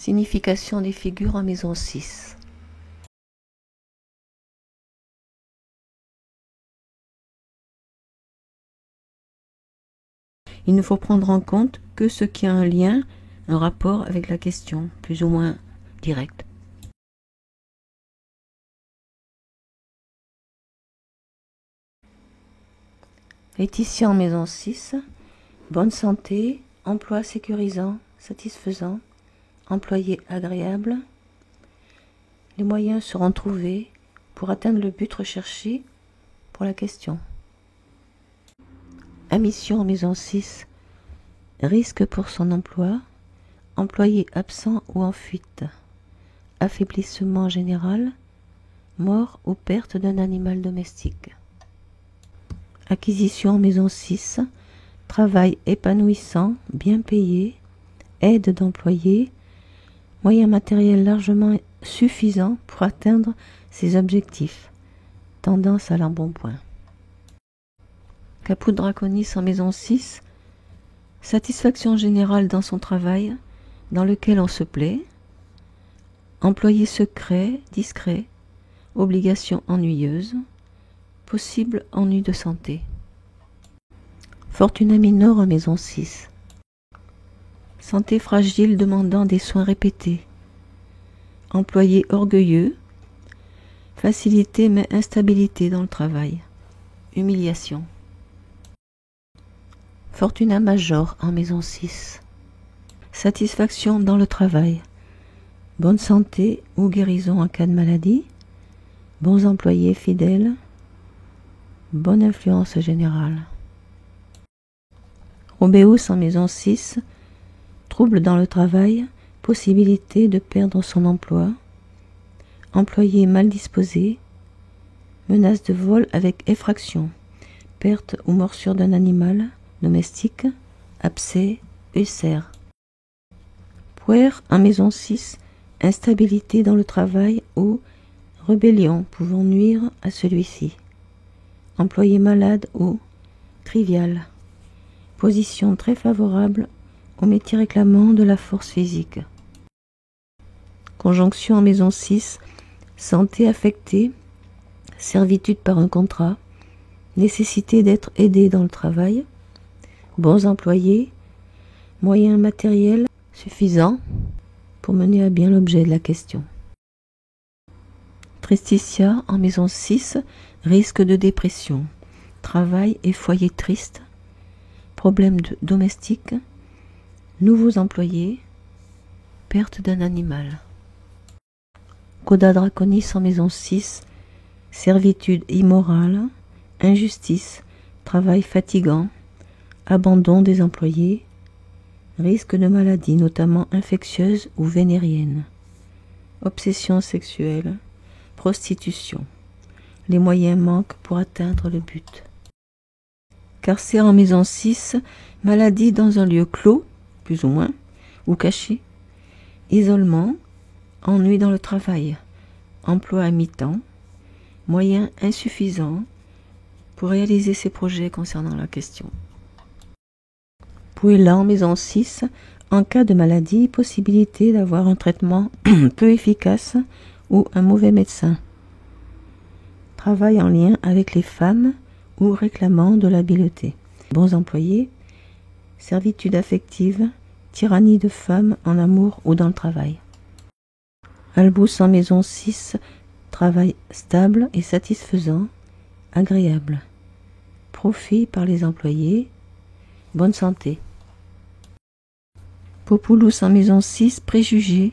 Signification des figures en maison 6. Il ne faut prendre en compte que ce qui a un lien, un rapport avec la question, plus ou moins direct. Laetitia en maison 6. Bonne santé, emploi sécurisant, satisfaisant, employé agréable. Les moyens seront trouvés pour atteindre le but recherché pour la question. Amicia en maison 6. Risque pour son emploi, employé absent ou en fuite, affaiblissement général, mort ou perte d'un animal domestique. Acquisition en maison 6. Travail épanouissant, bien payé, aide d'employé, moyens matériels largement suffisants pour atteindre ses objectifs. Tendance à l'embonpoint. Caput Draconis en maison 6. Satisfaction générale dans son travail, dans lequel on se plaît. Employé secret, discret, obligation ennuyeuse, possible ennui de santé. Fortuna Minor en maison 6. Santé fragile demandant des soins répétés. Employé orgueilleux, facilité mais instabilité dans le travail. Humiliation. Fortuna Major en maison 6. Satisfaction dans le travail. Bonne santé ou guérison en cas de maladie. Bons employés fidèles. Bonne influence générale. Robéus en maison 6. Trouble dans le travail. Possibilité de perdre son emploi. Employé mal disposé. Menace de vol avec effraction. Perte ou morsure d'un animal domestique. Abcès, ulcère. Puer en maison 6. Instabilité dans le travail ou rébellion pouvant nuire à celui-ci. Employé malade ou trivial. Position très favorable au métier réclamant de la force physique. Conjonction en maison 6. Santé affectée. Servitude par un contrat. Nécessité d'être aidé dans le travail. Bons employés. Moyens matériels suffisants pour mener à bien l'objet de la question. Tristitia en maison 6. Risque de dépression. Travail et foyer triste. Problèmes domestiques. Nouveaux employés. Perte d'un animal. Coda Draconis en maison 6. Servitude immorale. Injustice. Travail fatigant. Abandon des employés. Risque de maladie, notamment infectieuse ou vénérienne. Obsession sexuelle. Prostitution. Les moyens manquent pour atteindre le but. Carcère en maison 6. Maladie dans un lieu clos, plus ou moins, ou caché. Isolement. Ennui dans le travail. Emploi à mi-temps. Moyens insuffisants pour réaliser ses projets concernant la question. Puella en maison 6. En cas de maladie, possibilité d'avoir un traitement peu efficace ou un mauvais médecin. Travail en lien avec les femmes ou réclamant de l'habileté. Bons employés. Servitude affective. Tyrannie de femmes en amour ou dans le travail. Albus en maison 6. Travail stable et satisfaisant. Agréable. Profit par les employés. Bonne santé. Populus en maison 6. Préjugés.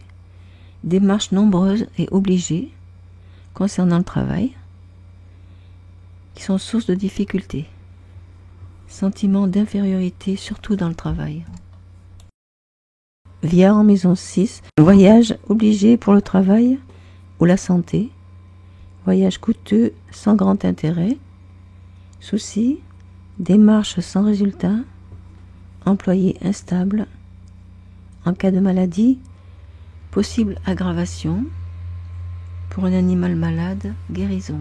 Démarches nombreuses et obligées concernant le travail qui sont source de difficultés. Sentiment d'infériorité surtout dans le travail. Via en maison 6. Voyage obligé pour le travail ou la santé. Voyage coûteux sans grand intérêt. Soucis. Démarche sans résultat. Employé instable. En cas de maladie, possible aggravation. Pour un animal malade, guérison.